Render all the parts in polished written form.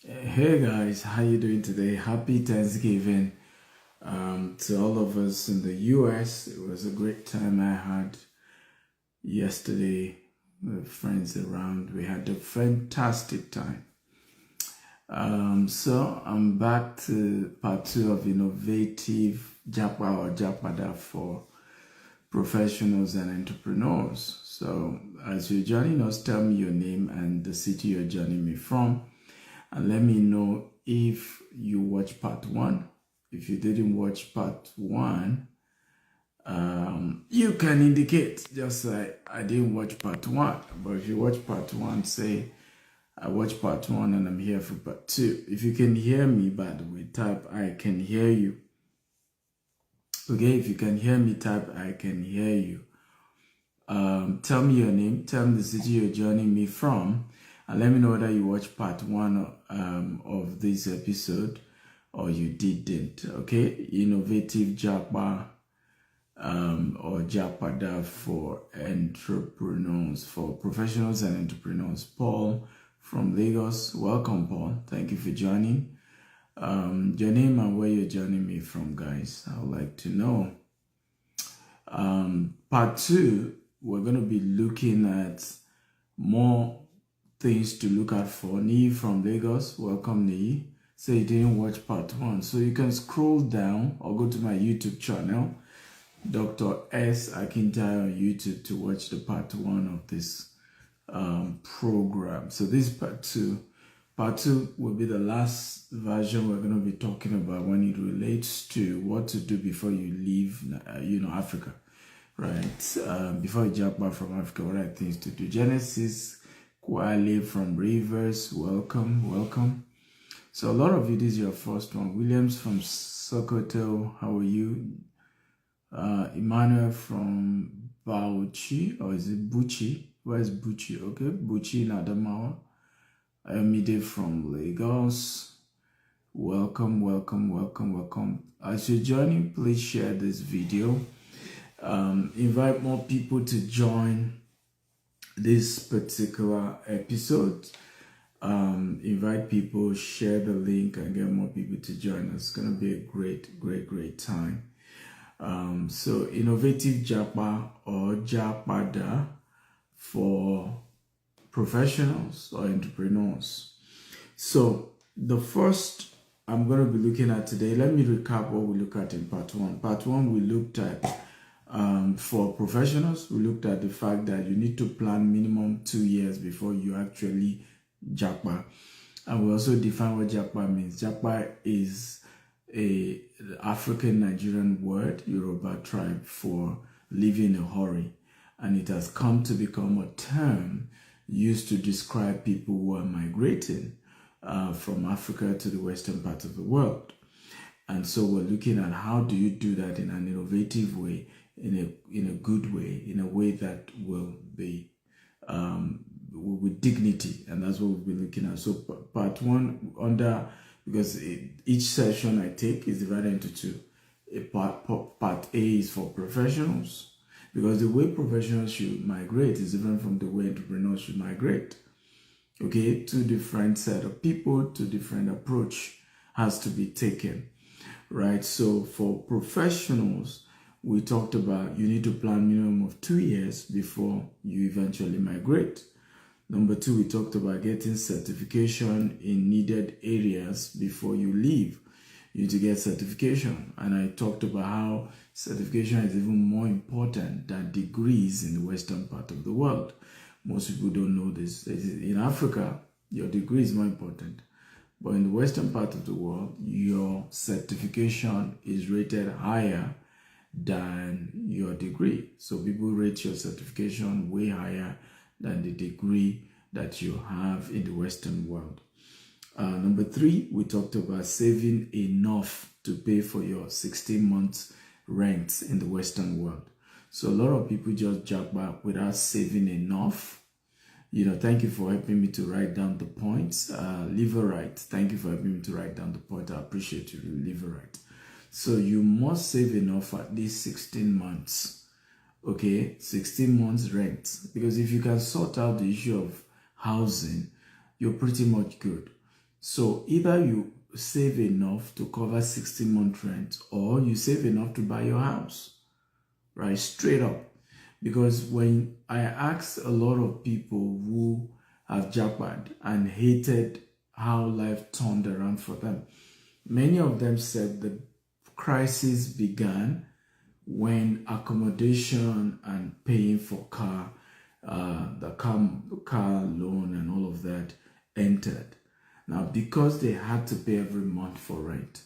Hey guys, how you doing today? Happy Thanksgiving to all of us in the US. It was a great time I had yesterday with friends around. We had a fantastic time. So I'm back to part two of innovative Japa or Japada for professionals and entrepreneurs. So as you're joining us, tell me your name and the city you're joining me from, and let me know if you watch part one. If you didn't watch part one, you can indicate just like I didn't watch part one. But if you watch part one, say I watched part one and I'm here for part two. If you can hear me, by the way, type I can hear you. Okay, if you can hear me, type I can hear you. Tell me your name, tell me the city you're joining me from, and let me know whether you watched part one of this episode or you didn't. Okay, innovative Japa or Japada for entrepreneurs, for professionals and entrepreneurs. Paul from Lagos, welcome, Paul. Thank you for joining. Your name and where you're joining me from, guys. I would like to know. Part two, we're going to be looking at more things to look out for. Nii from Lagos, welcome Nii. Say you didn't watch part one, so you can scroll down or go to my YouTube channel, Dr. S. Akintayo on YouTube, to watch the part one of this program. So this is part two. Part two will be the last version we're going to be talking about when it relates to what to do before you leave, Africa, right? Before you jump back from Africa, what are things to do? Genesis Kwale from Rivers, welcome. So a lot of you, this is your first one. Williams from Sokoto, how are you? Emmanuel from Bauchi, or is it Buchi? Where is Buchi? Okay, Buchi in Adamawa. Ayomide from Lagos. Welcome. As you're joining, please share this video. Invite more people to join this particular episode. Invite people, share the link, and get more people to join us. It's going to be a great time. So innovative Japa or Japada for professionals or entrepreneurs. So the first I'm going to be looking at today, let me recap what we looked at in part one. Part one, we looked at for professionals, we looked at the fact that you need to plan minimum 2 years before you actually Japa. And we also define what Japa means. Japa is a African Nigerian word, Yoruba tribe, for living in a hurry. And it has come to become a term used to describe people who are migrating from Africa to the western part of the world. And so we're looking at how do you do that in an innovative way, in a good way, in a way that will be with dignity. And that's what we've been looking at. So part one, because each session I take is divided into two. Part A is for professionals, because the way professionals should migrate is different from the way entrepreneurs should migrate. Okay, two different set of people, two different approach has to be taken, right? So for professionals, we talked about you need to plan minimum of 2 years before you eventually migrate. Number two, we talked about getting certification in needed areas before you leave. You need to get certification. And I talked about how certification is even more important than degrees in the western part of the world. Most people don't know this. In Africa, your degree is more important. But in the western part of the world, your certification is rated higher than your degree. So people rate your certification way higher than the degree that you have in the western world. Number three, we talked about saving enough to pay for your 16 months rent in the western world. So a lot of people just jump back without saving enough. Thank you for helping me to write down the points. Liverite, thank you for helping me to write down the point. I appreciate you, Liverite. So you must save enough for at least 16 months. Okay, 16 months rent. Because if you can sort out the issue of housing, you're pretty much good. So either you save enough to cover 16-month rent, or you save enough to buy your house, right? Straight up. Because when I asked a lot of people who have Japad and hated how life turned around for them, many of them said the crisis began when accommodation and paying for the car loan and all of that entered. Now, because they had to pay every month for rent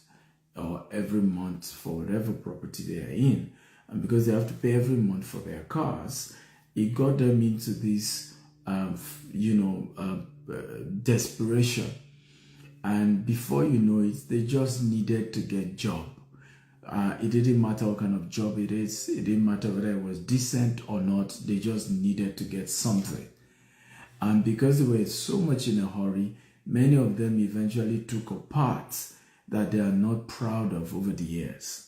or every month for whatever property they are in, and because they have to pay every month for their cars, it got them into this, desperation. And before you know it, they just needed to get a job. It didn't matter what kind of job it is. It didn't matter whether it was decent or not. They just needed to get something. And because they were so much in a hurry, many of them eventually took a path that they are not proud of over the years.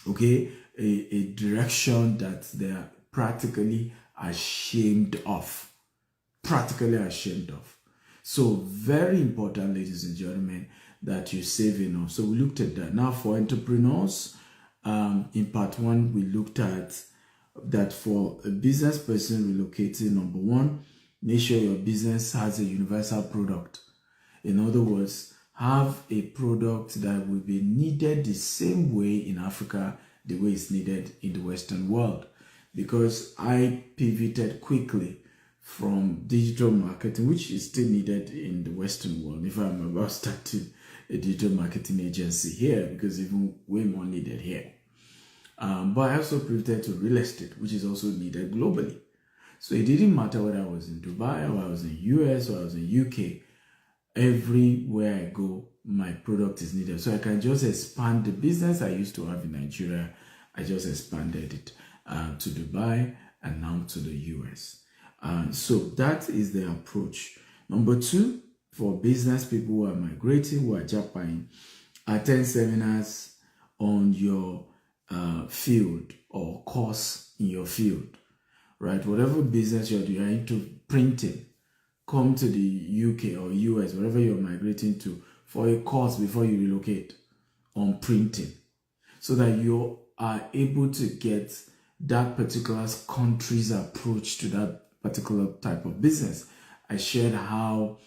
Okay? A direction that they are practically ashamed of. Practically ashamed of. So very important, ladies and gentlemen, that you save enough. So we looked at that. Now for entrepreneurs, in part one, we looked at that for a business person relocating, number one, make sure your business has a universal product. In other words, have a product that will be needed the same way in Africa, the way it's needed in the Western world. Because I pivoted quickly from digital marketing, which is still needed in the Western world. If I'm about starting a digital marketing agency here, because even way more needed here. But I also pivoted to real estate, which is also needed globally. So it didn't matter whether I was in Dubai or I was in US or I was in UK. Everywhere I go, my product is needed. So I can just expand the business I used to have in Nigeria. I just expanded it to Dubai and now to the US. So that is the approach. Number two, for business people who are migrating, who are Japan, attend seminars on your field or course in your field, right? Whatever business you're doing, you're into printing, come to the UK or US, wherever you're migrating to, for a course before you relocate on printing, so that you are able to get that particular country's approach to that particular type of business. I shared how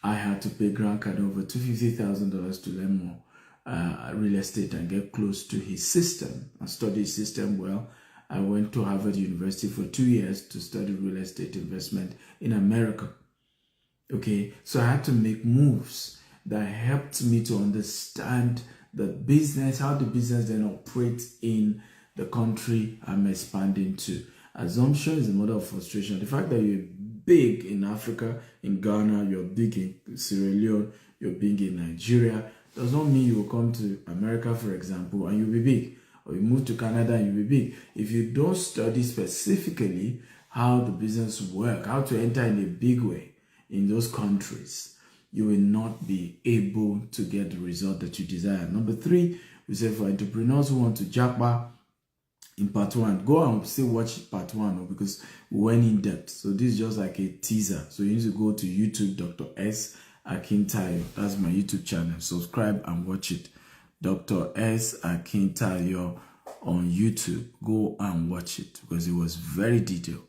I had to pay Grant Cardone over $250,000 to learn more real estate and get close to his system and study his system well. I went to Harvard University for 2 years to study real estate investment in America. Okay, so I had to make moves that helped me to understand the business, how the business then operates in the country I'm expanding to. Assumption is the mother of frustration. The fact that you're big in Africa, in Ghana, you're big in Sierra Leone, you're big in Nigeria, does not mean you will come to America, for example, and you'll be big. Or you move to Canada and you'll be big. If you don't study specifically how the business works, how to enter in a big way in those countries, you will not be able to get the result that you desire. Number three, we say for entrepreneurs who want to Japa, in part one, go and still watch part one because we went in depth. So this is just like a teaser. So you need to go to YouTube, Dr. S. Akintayo. That's my YouTube channel. Subscribe and watch it. Dr. S. Akintayo on YouTube. Go and watch it because it was very detailed.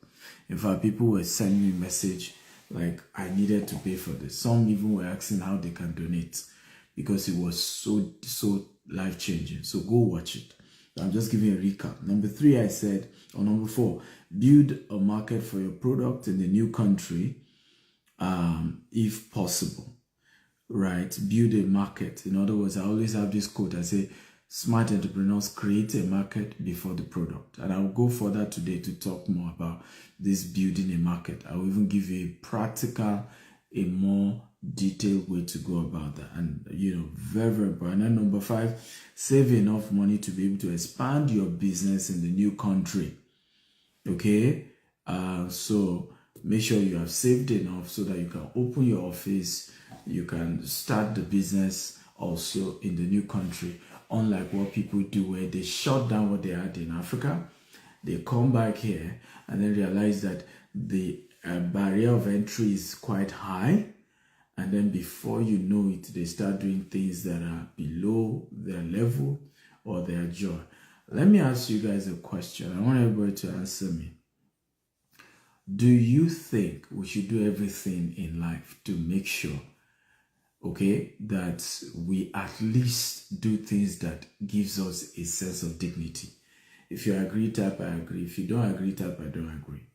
In fact, people were sending me a message like I needed to pay for this. Some even were asking how they can donate because it was so life-changing. So go watch it. I'm just giving a recap. Number three, I said, or number four, build a market for your product in the new country, if possible, right? Build a market. In other words, I always have this quote. I say, smart entrepreneurs create a market before the product. And I'll go further today to talk more about this building a market. I'll even give you a practical, a more detailed way to go about that. And, very, very important. And number five, save enough money to be able to expand your business in the new country. Okay? So make sure you have saved enough so that you can open your office, you can start the business also in the new country. Unlike what people do where they shut down what they had in Africa, they come back here and then realize that the barrier of entry is quite high, And then before you know it, they start doing things that are below their level or their joy. Let me ask you guys a question. I want everybody to answer me. Do you think we should do everything in life to make sure, okay, that we at least do things that gives us a sense of dignity? If you agree, type I agree. If you don't agree, type I don't agree.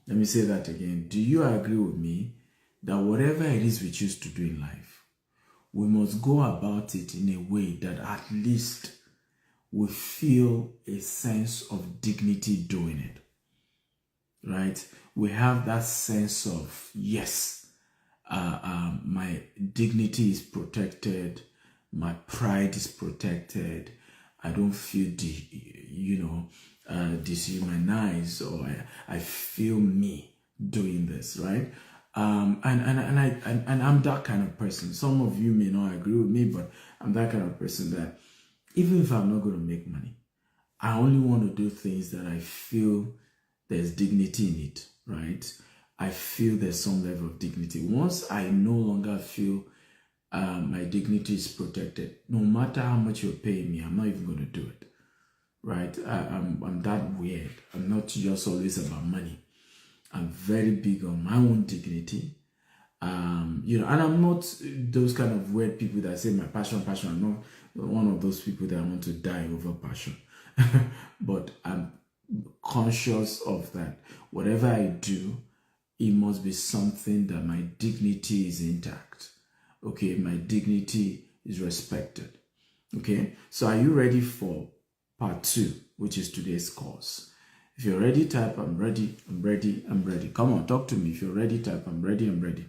Let me say that again. Do you agree with me that whatever it is we choose to do in life, we must go about it in a way that at least we feel a sense of dignity doing it, right? We have that sense of, yes, my dignity is protected, my pride is protected, I don't feel, dehumanized, or I feel me doing this, right? And I'm that kind of person. Some of you may not agree with me, but I'm that kind of person that even if I'm not going to make money, I only want to do things that I feel there's dignity in it, right? I feel there's some level of dignity. Once I no longer feel my dignity is protected, no matter how much you're paying me, I'm not even going to do it, right? I'm that weird. I'm not just always about money. I'm very big on my own dignity. And I'm not those kind of weird people that say my passion. I'm not one of those people that want to die over passion. But I'm conscious of that. Whatever I do, it must be something that my dignity is intact. Okay, my dignity is respected. Okay, so are you ready for part 2, which is today's course? If you're ready, type I'm ready, I'm ready, I'm ready. Come on, talk to me. If you're ready, type I'm ready, I'm ready.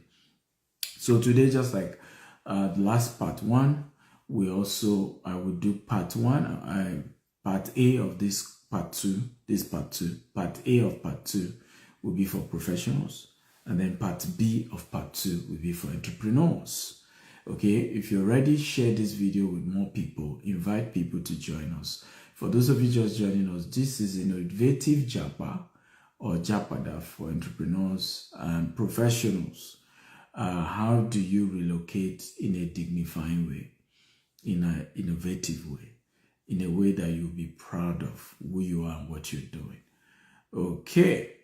So today, just like the last part 1, I will do part 1, part A of this part 2, Part A of part 2 will be for professionals, and then part B of part 2 will be for entrepreneurs. Okay, if you're ready, share this video with more people, invite people to join us. For those of you just joining us, this is innovative Japa or Japada for entrepreneurs and professionals. How do you relocate in a dignifying way, in an innovative way, in a way that you'll be proud of who you are and what you're doing? Okay,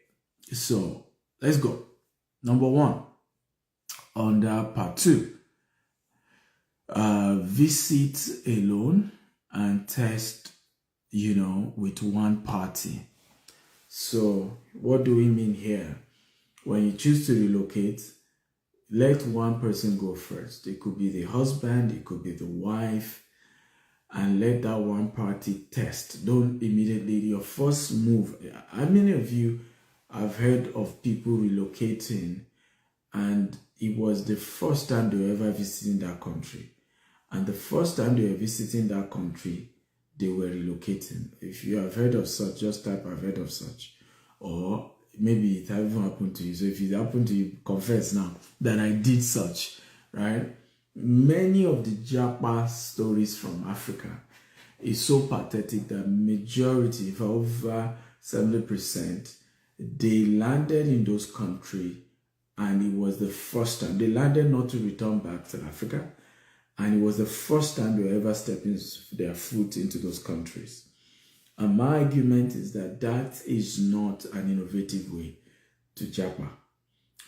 so let's go. Number 1, under part 2, visit alone and test, with one party. So what do we mean here? When you choose to relocate, let one person go first. It could be the husband, it could be the wife, and let that one party test. Don't immediately, your first move. How many of you have heard of people relocating and it was the first time they were ever visiting that country? And the first time they were visiting that country, they were relocating. If you have heard of such, just type I've heard of such. Or maybe it even happened to you. So if it happened to you, confess now that I did such, right? Many of the Japa stories from Africa is so pathetic that majority, for over 70%, they landed in those countries and it was the first time. They landed not to return back to Africa, and it was the first time they were ever stepping their foot into those countries. And my argument is that that is not an innovative way to Japa,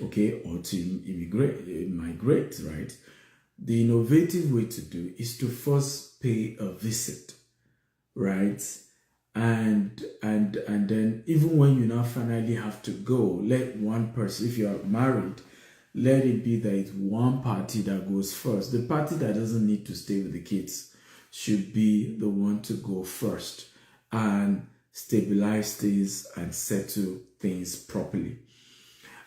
okay, or to migrate, right? The innovative way to do is to first pay a visit, right? And then even when you now finally have to go, let one person, if you are married, let it be that it's one party that goes first. The party that doesn't need to stay with the kids should be the one to go first and stabilize things and settle things properly.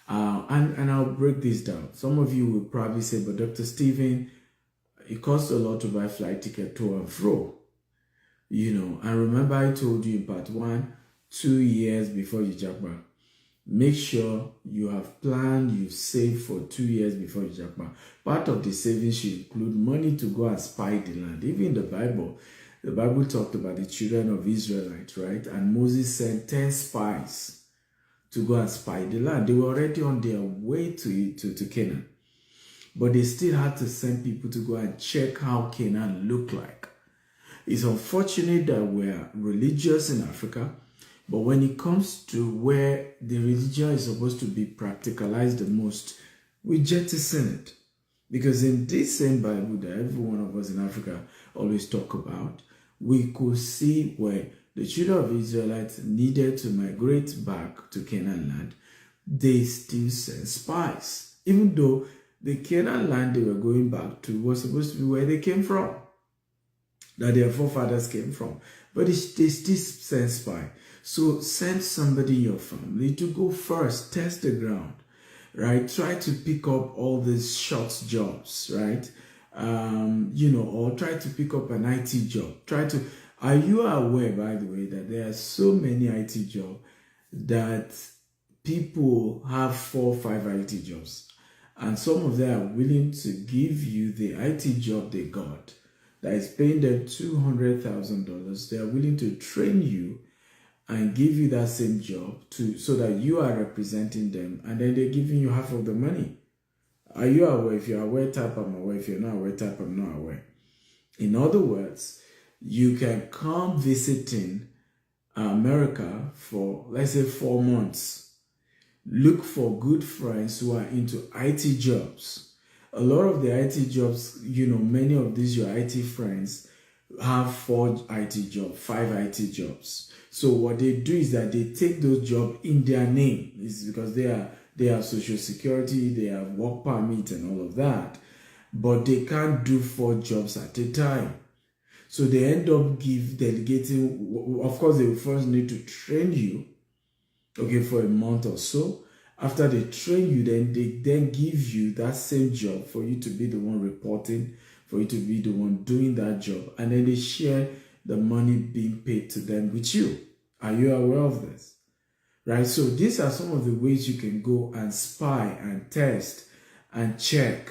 And I'll break this down. Some of you will probably say, but Dr. Stephen, it costs a lot to buy flight ticket to and fro. And remember I told you in part 1, 2 years before you Japa, make sure you have planned, you save for 2 years before you Japa. Part of the savings should include money to go and spy the land. Even in the Bible talked about the children of Israelites, right? And Moses sent 10 spies to go and spy the land. They were already on their way to Canaan. but they still had to send people to go and check how Canaan looked like. It's unfortunate that we're religious in Africa, but when it comes to where the religion is supposed to be practicalized the most, we jettison it. Because in this same Bible that every one of us in Africa always talk about, we could see where the children of Israelites needed to migrate back to Canaan land. They still sent spies, even though the Canaan land they were going back to was supposed to be where they came from, that their forefathers came from. But they still send spies. So send somebody in your family to go first, test the ground, right? Try to pick up all these short jobs, right? Or try to pick up an IT job. Are you aware, by the way, that there are so many IT jobs that people have 4 or 5 IT jobs, and some of them are willing to give you the IT job they got that is paying them $200,000. They are willing to train you and give you that same job so that you are representing them, and then they're giving you half of the money. Are you aware? If you're aware, type I'm aware. If you're not aware, type I'm not aware. In other words, you can come visiting America for, let's say, 4 months. Look for good friends who are into IT jobs. A lot of the IT jobs, many of these your IT friends have 4 IT jobs, 5 IT jobs. So what they do is that they take those jobs in their name. It's because they have social security, they have work permit and all of that. But they can't do 4 jobs at a time. So they end up delegating. Of course, they will first need to train you, okay, for a month or so. After they train you, then they give you that same job for you to be the one reporting, for you to be the one doing that job. And then they share the money being paid to them with you. Are you aware of this? Right? So these are some of the ways you can go and spy and test and check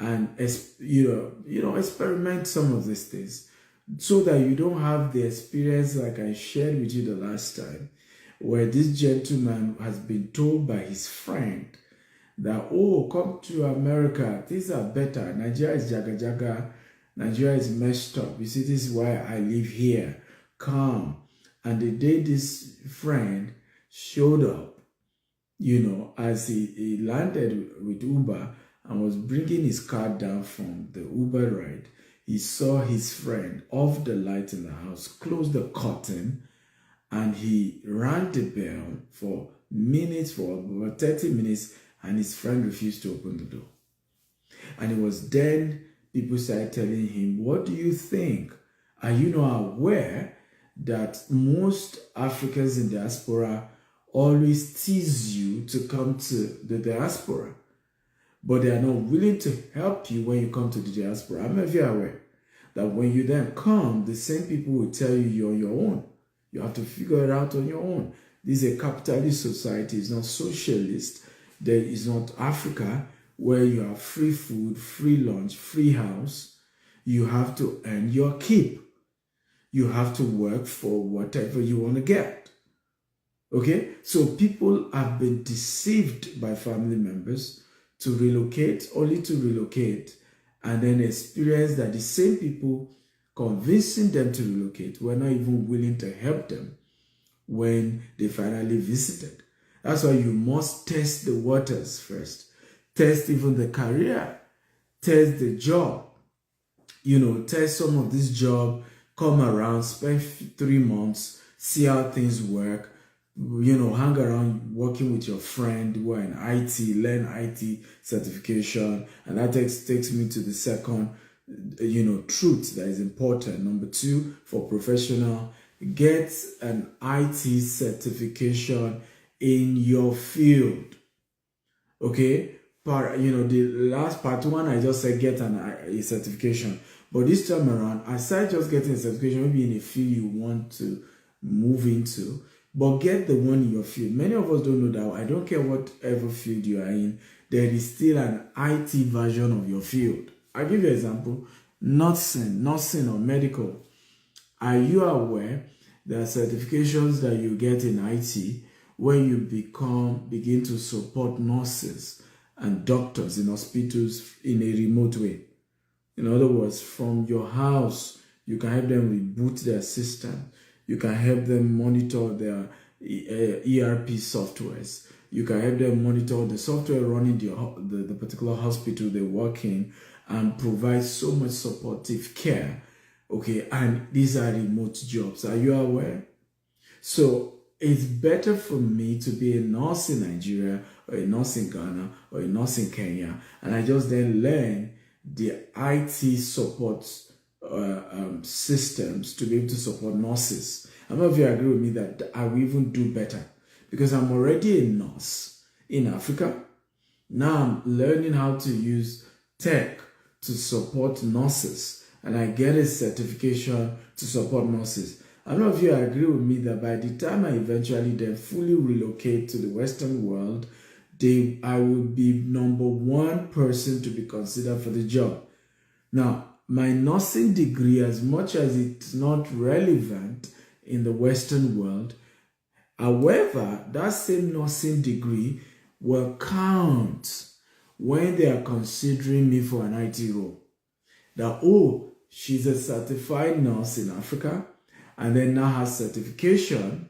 and experiment some of these things, so that you don't have the experience like I shared with you the last time, where this gentleman has been told by his friend that, oh, come to America, things are better. Nigeria is jaga jaga. Nigeria is messed up. You see, this is why I live here. Come. And the day this friend showed up, as he landed with Uber and was bringing his car down from the Uber ride, he saw his friend off the light in the house, close the curtain, and he rang the bell for about 30 minutes, and his friend refused to open the door. And it was then people started telling him, what do you think? Are you not aware that most Africans in diaspora always tease you to come to the diaspora, but they are not willing to help you when you come to the diaspora? I'm very aware that when you then come, the same people will tell you you're on your own. You have to figure it out on your own. This is a capitalist society. It's not socialist. There is not Africa where you have free food, free lunch, free house. You have to earn your keep. You have to work for whatever you want to get. Okay? So people have been deceived by family members to relocate, only to relocate, and then experience that the same people convincing them to relocate were not even willing to help them when they finally visited. That's why you must test the waters first. Test even the career. Test the job. Test some of this job. Come around, spend 3 months, see how things work. Hang around working with your friend who are in IT, learn IT certification. And that takes me to the second, truth that is important. Number 2, for professional, get an IT certification in your field. Okay? The last part 1, I just said get a certification. But this time around, aside just getting a certification, maybe in a field you want to move into, but get the one in your field. Many of us don't know that. I don't care whatever field you are in, there is still an IT version of your field. I'll give you an example. Nursing or medical. Are you aware there are certifications that you get in IT where you begin to support nurses and doctors in hospitals in a remote way. In other words, from your house, you can help them reboot their system. You can help them monitor their ERP softwares. You can help them monitor the software running the particular hospital they work in and provide so much supportive care. Okay, and these are remote jobs. Are you aware? So it's better for me to be a nurse in Nigeria or a nurse in Ghana or a nurse in Kenya, and I just then learn the IT support systems to be able to support nurses. How many of you agree with me that I will even do better? Because I'm already a nurse in Africa. Now I'm learning how to use tech to support nurses, and I get a certification to support nurses. How many of you agree with me that by the time I eventually then fully relocate to the Western world, I will be number one person to be considered for the job? Now, my nursing degree, as much as it's not relevant in the Western world, however, that same nursing degree will count when they are considering me for an IT role. That, oh, she's a certified nurse in Africa and then now has certification,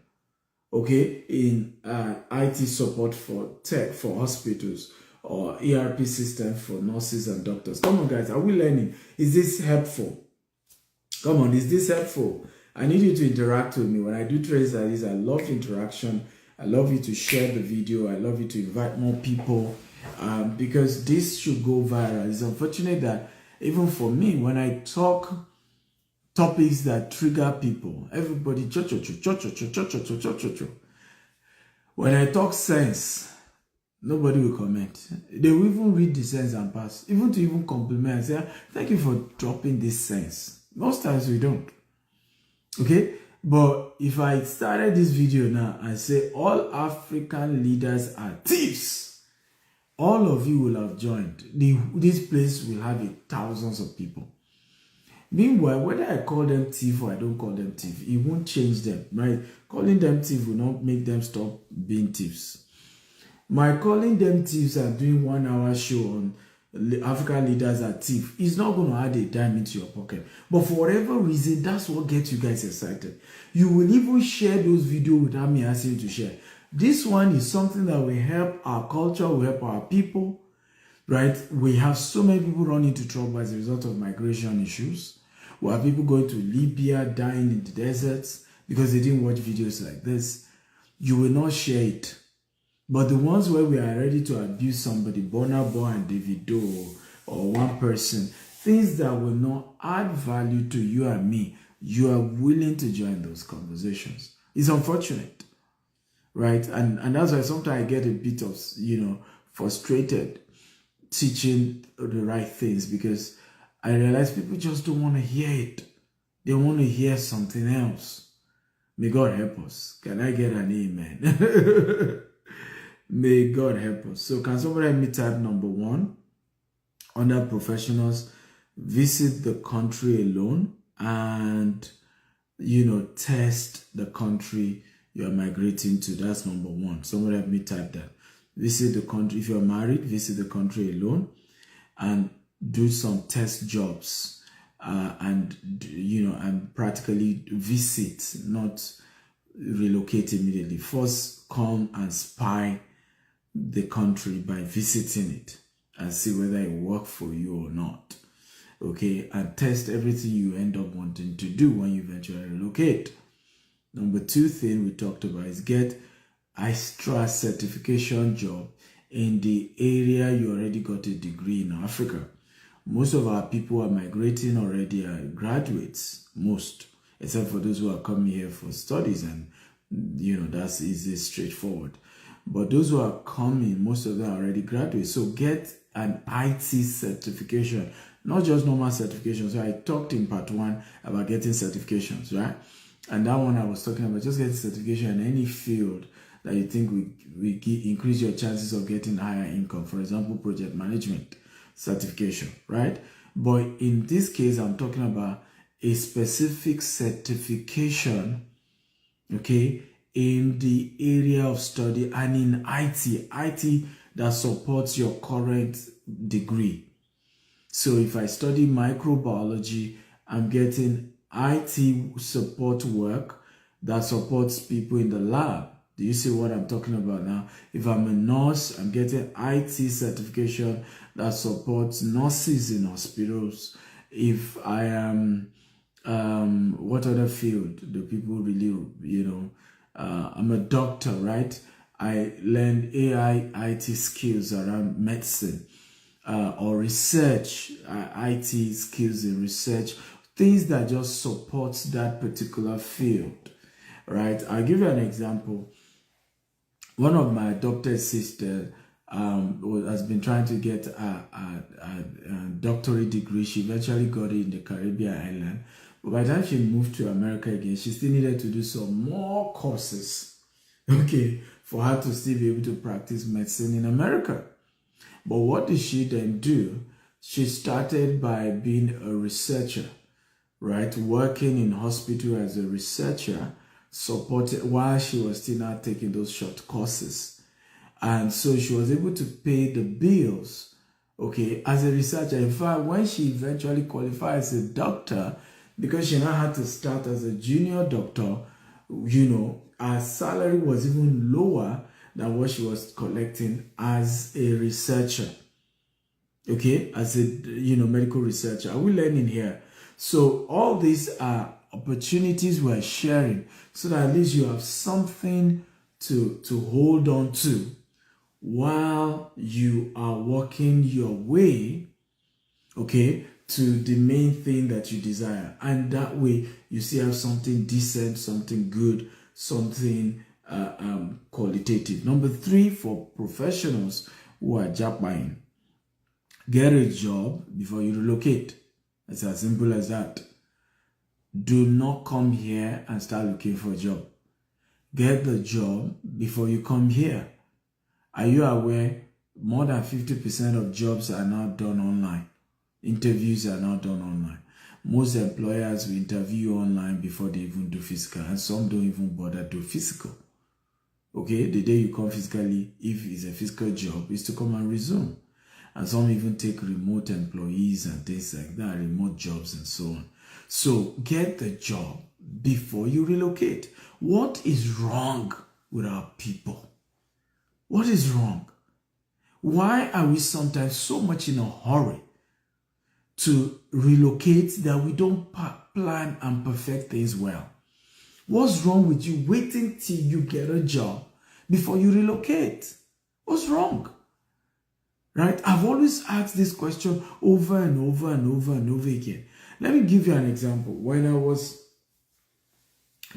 okay, in IT support for tech for hospitals or ERP system for nurses and doctors. Come on, guys, are we learning? Is this helpful? Come on, is this helpful? I need you to interact with me. When I do trainings like this, I love interaction. I love you to share the video. I love you to invite more people because this should go viral. It's unfortunate that even for me, when I talk topics that trigger people, everybody, when I talk sense, nobody will comment. They will even read the sense and pass, even to even compliment and say, thank you for dropping this sense. Most times we don't. Okay? But if I started this video now and say all African leaders are thieves, all of you will have joined. This place will have thousands of people. Meanwhile, whether I call them thief or I don't call them thief, it won't change them, right? Calling them thief will not make them stop being thieves. My calling them thieves and doing 1 hour show on African leaders are thief is not going to add a dime into your pocket. But for whatever reason, that's what gets you guys excited. You will even share those videos without me asking you to share. This one is something that will help our culture, will help our people, right? We have so many people run into trouble as a result of migration issues. We have people going to Libya, dying in the deserts because they didn't watch videos like this. You will not share it. But the ones where we are ready to abuse somebody, Burna Boy and Davido, or one person, things that will not add value to you and me, you are willing to join those conversations. It's unfortunate, right? And that's why sometimes I get a bit of, frustrated teaching the right things, because I realize people just don't want to hear it. They want to hear something else. May God help us. Can I get an amen? May God help us. So can somebody help me type number 1? Under professionals, visit the country alone and, test the country you are migrating to. That's number 1. Somebody help me type that. Visit the country. If you're married, visit the country alone and do some test jobs and practically visit, not relocate immediately. First, come and spy the country by visiting it and see whether it works for you or not. Okay, and test everything you end up wanting to do when you eventually relocate. Number 2 thing we talked about is get extra certification job in the area you already got a degree in Africa. Most of our people are migrating already are graduates, most, except for those who are coming here for studies, and that's easy, straightforward. But those who are coming, most of them are already graduates. So get an IT certification, not just normal certifications. So I talked in part 1 about getting certifications, right? And that one I was talking about, just getting certification in any field that you think will increase your chances of getting higher income. For example, project management certification, right? But in this case, I'm talking about a specific certification, okay, in the area of study and in IT. IT that supports your current degree. So if I study microbiology, I'm getting IT support work that supports people in the lab. Do you see what I'm talking about now? If I'm a nurse, I'm getting IT certification that supports nurses in hospitals. If I am, what other field do people really, I'm a doctor, right? I learned AI IT skills around medicine. Or research, IT skills in research, things that just supports that particular field, right? I'll give you an example. One of my adopted sisters has been trying to get a doctorate degree. She eventually got it in the Caribbean island. But by the time she moved to America again, she still needed to do some more courses, okay, for her to still be able to practice medicine in America. But what did she then do? She started by being a researcher, right? Working in hospital as a researcher, supported while she was still not taking those short courses. And so she was able to pay the bills, okay, as a researcher. In fact, when she eventually qualified as a doctor, because she now had to start as a junior doctor, her salary was even lower than what she was collecting as a researcher, okay, as a medical researcher. Are we learning here? So all these are opportunities we're sharing so that at least you have something to hold on to while you are working your way, okay, to the main thing that you desire. And that way you still have something decent, something good, something qualitative. Number 3, for professionals who are Japaing, get a job before you relocate. It's as simple as that. Do not come here and start looking for a job. Get the job before you come here. Are you aware more than 50% of jobs are now done online? Interviews are now done online. Most employers will interview you online before they even do physical, and some don't even bother do physical. Okay, the day you come physically, if it's a physical job, is to come and resume. And some even take remote employees and things like that, remote jobs and so on. So get the job before you relocate. What is wrong with our people? What is wrong? Why are we sometimes so much in a hurry to relocate that we don't plan and perfect things well? What's wrong with you waiting till you get a job before you relocate? What's wrong? Right? I've always asked this question over and over and over and over again. Let me give you an example. When I was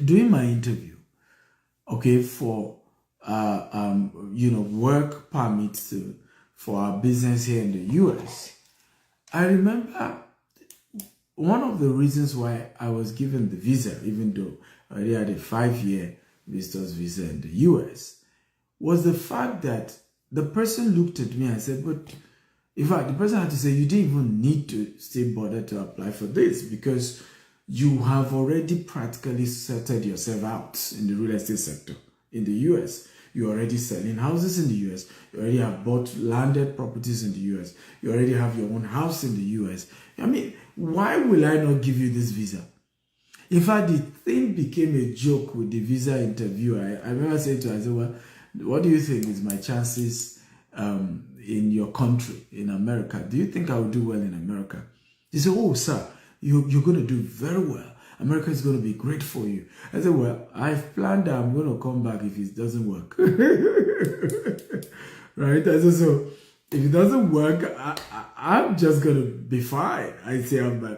doing my interview, okay, for work permits for our business here in the US, I remember one of the reasons why I was given the visa, even though I already had a 5-year visitor's visa in the US, was the fact that the person looked at me and said, but in fact, the person had to say, you didn't even need to still bother to apply for this because you have already practically settled yourself out in the real estate sector in the US. You're already selling houses in the US. You already have bought landed properties in the US. You already have your own house in the US. I mean, why will I not give you this visa? In fact, the thing became a joke with the visa interview. I remember saying to her, I said, well, what do you think is my chances in your country, in America? Do you think I will do well in America? He said, oh, sir, you're going to do very well. America is going to be great for you. I said, well, I've planned that I'm going to come back if it doesn't work. Right? I said, so if it doesn't work, I'm just going to be fine. I say, I have my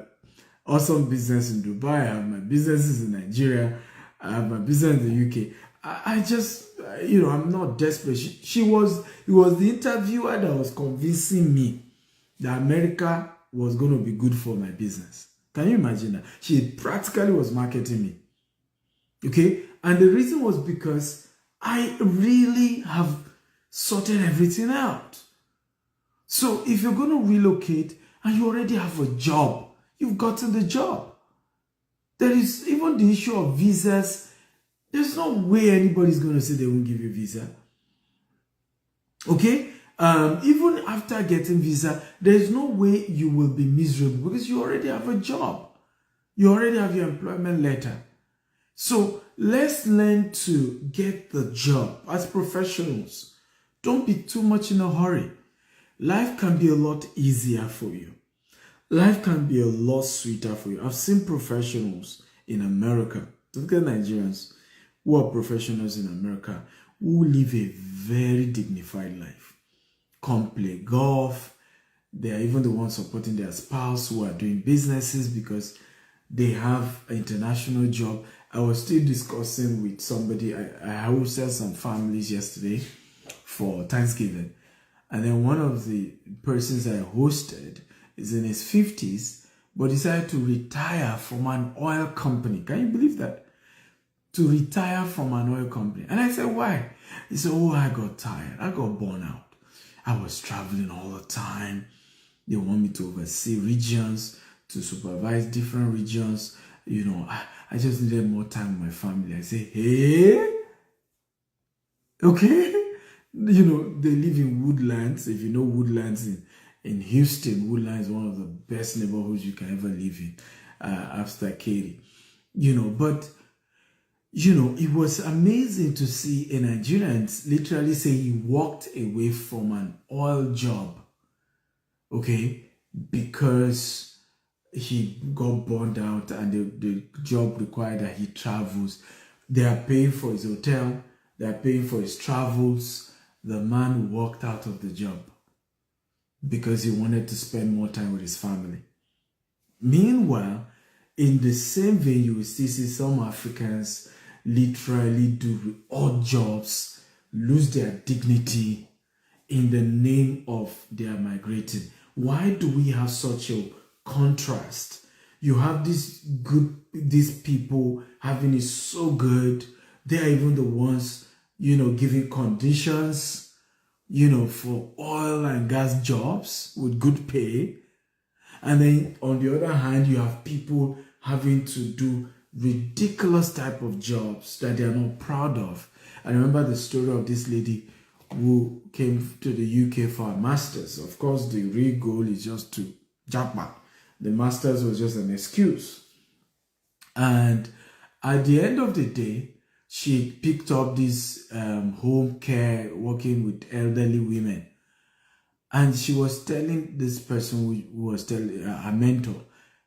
awesome business in Dubai. I have my businesses in Nigeria. I have my business in the UK. I just, I'm not desperate. It was the interviewer that was convincing me that America was going to be good for my business. Can you imagine that? She practically was marketing me. Okay? And the reason was because I really have sorted everything out. So if you're going to relocate and you already have a job, you've gotten the job. There is even the issue of visas. There's no way anybody's going to say they won't give you a visa. Okay? Even after getting visa, there is no way you will be miserable because you already have a job. You already have your employment letter. So let's learn to get the job as professionals. Don't be too much in a hurry. Life can be a lot easier for you. Life can be a lot sweeter for you. I've seen professionals in America, look at Nigerians who are professionals in America who live a very dignified life. Come play golf. They are even the ones supporting their spouse who are doing businesses because they have an international job. I was still discussing with somebody. I hosted some families yesterday for Thanksgiving. And then one of the persons I hosted is in his 50s, but decided to retire from an oil company. Can you believe that? To retire from an oil company. And I said, why? He said, oh, I got tired. I got burnt out. I was traveling all the time. They want me to oversee regions, to supervise different regions. You know, I just needed more time with my family. I say, hey, okay. You know, they live in Woodlands. If you know Woodlands in Houston, Woodlands is one of the best neighborhoods you can ever live in after Katy. You know, but, you know, it was amazing to see a Nigerian literally say he walked away from an oil job, okay, because he got burned out and the job required that he travels. They are paying for his hotel. They are paying for his travels. The man walked out of the job because he wanted to spend more time with his family. Meanwhile, in the same vein, you will still see some Africans literally do odd jobs, lose their dignity in the name of their migrating. Why do we have such a contrast? You have these people having it so good. They are even the ones, you know, giving conditions, you know, for oil and gas jobs with good pay. And then on the other hand, you have people having to do ridiculous type of jobs that they are not proud of. I remember the story of this lady who came to the UK for a master's. Of course, the real goal is just to Japa. The master's was just an excuse. And at the end of the day, she picked up this home care, working with elderly women. And she was telling this person who was telling her mentor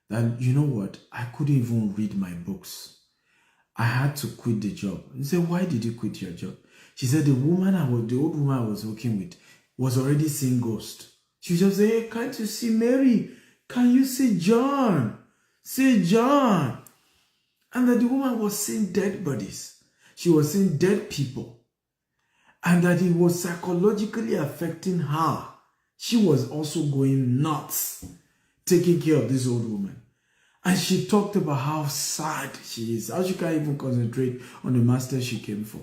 that, you know what, I couldn't even read my books. I had to quit the job. He said, why did you quit your job? She said, the old woman I was working with was already seeing ghosts. She just said, hey, can't you see Mary? Can you see John? See John. And that the woman was seeing dead bodies. She was seeing dead people. And that it was psychologically affecting her. She was also going nuts, taking care of this old woman. And she talked about how sad she is, how she can't even concentrate on the master she came for.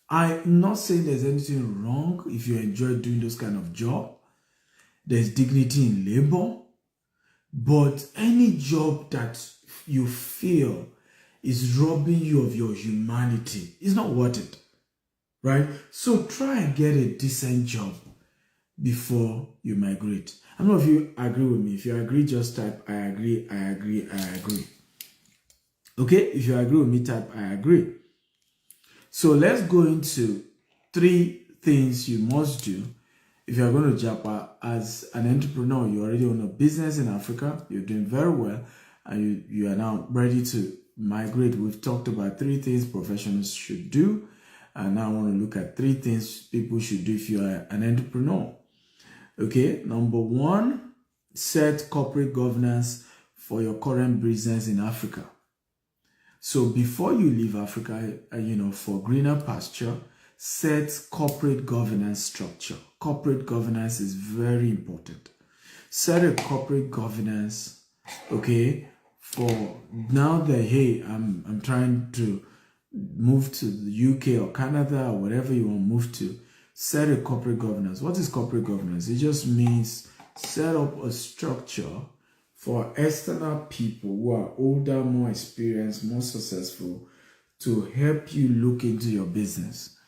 I'm not saying there's anything wrong if you enjoy doing those kind of job. There's dignity in labor. But any job that you feel is robbing you of your humanity is not worth it. Right? So try and get a decent job before you migrate. I don't know if you agree with me. If you agree, just type I agree, I agree, I agree. Okay? If you agree with me, type I agree. So let's go into 3 things you must do if you're going to Japa as an entrepreneur. You already own a business in Africa. You're doing very well. And you are now ready to migrate. We've talked about 3 things professionals should do. And now I want to look at 3 things people should do if you are an entrepreneur. Okay, number 1, set corporate governance for your current business in Africa. So before you leave Africa, for greener pasture, set corporate governance structure. Corporate governance is very important. Set a corporate governance, okay, for now that, hey, I'm trying to move to the UK or Canada or whatever you want to move to. Set a corporate governance. What is corporate governance? It just means set up a structure for external people who are older, more experienced, more successful to help you look into your business,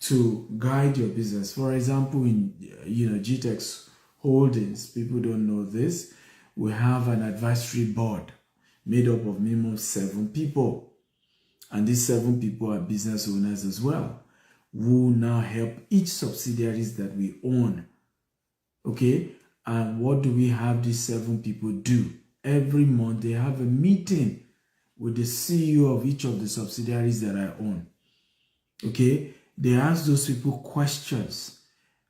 to guide your business. For example, in GTEx Holdings, people don't know this, we have an advisory board made up of minimum 7 people. And these 7 people are business owners as well, who now help each subsidiaries that we own. Okay? And what do we have these 7 people do? Every month they have a meeting with the CEO of each of the subsidiaries that I own. Okay? They ask those people questions.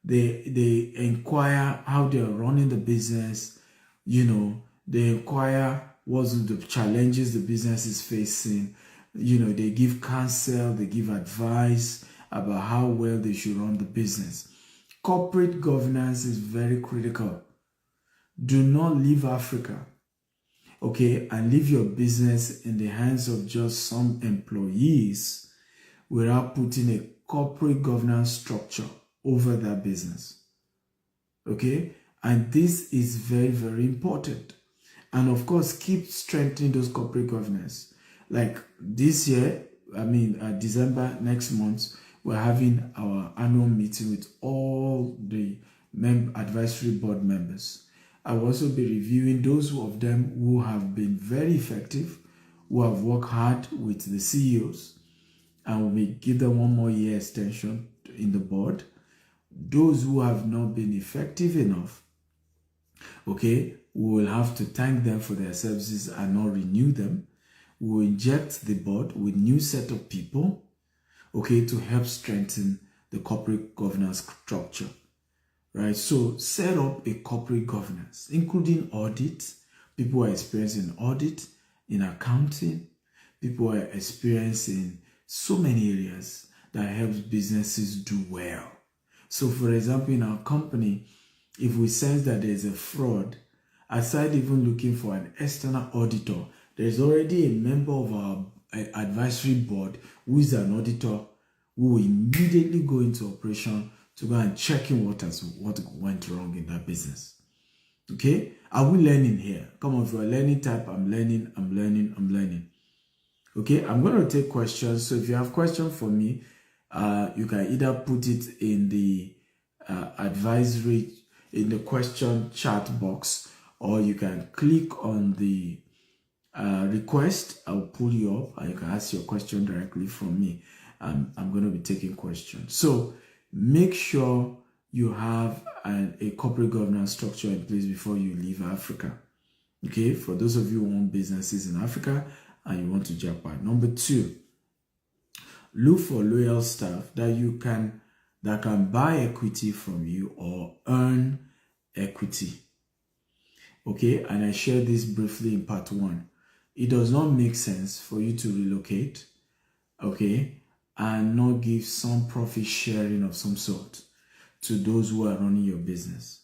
They inquire how they are running the business. They inquire what's the challenges the business is facing. They give counsel, they give advice about how well they should run the business. Corporate governance is very critical. Do not leave Africa, okay, and leave your business in the hands of just some employees without putting a corporate governance structure over that business. Okay? And this is very, very important. And of course, keep strengthening those corporate governance. Like this year, December next month, we're having our annual meeting with all the advisory board members. I will also be reviewing those of them who have been very effective, who have worked hard with the CEOs, and we give them 1 more year extension in the board. Those who have not been effective enough, okay, we will have to thank them for their services and not renew them. We will inject the board with new set of people, okay, to help strengthen the corporate governance structure, right? So set up a corporate governance, including audit. People are experiencing audit, in accounting. People are experiencing so many areas that helps businesses do well. So for example, in our company, if we sense that there's a fraud, aside even looking for an external auditor, there's already a member of our advisory board who is an auditor who will immediately go into operation to go and check in what went wrong in that business. Okay? Are we learning here? Come on, if you're a learning type, I'm learning. Okay, I'm going to take questions. So if you have questions for me, you can either put it in the in the question chat box, or you can click on the request. I'll pull you up and you can ask your question directly from me. I'm going to be taking questions. So make sure you have a corporate governance structure in place before you leave Africa. Okay, for those of you who own businesses in Africa and you want to Japa. Number 2, look for loyal staff that can buy equity from you or earn equity. Okay, and I shared this briefly in part 1. It does not make sense for you to relocate, okay, and not give some profit sharing of some sort to those who are running your business.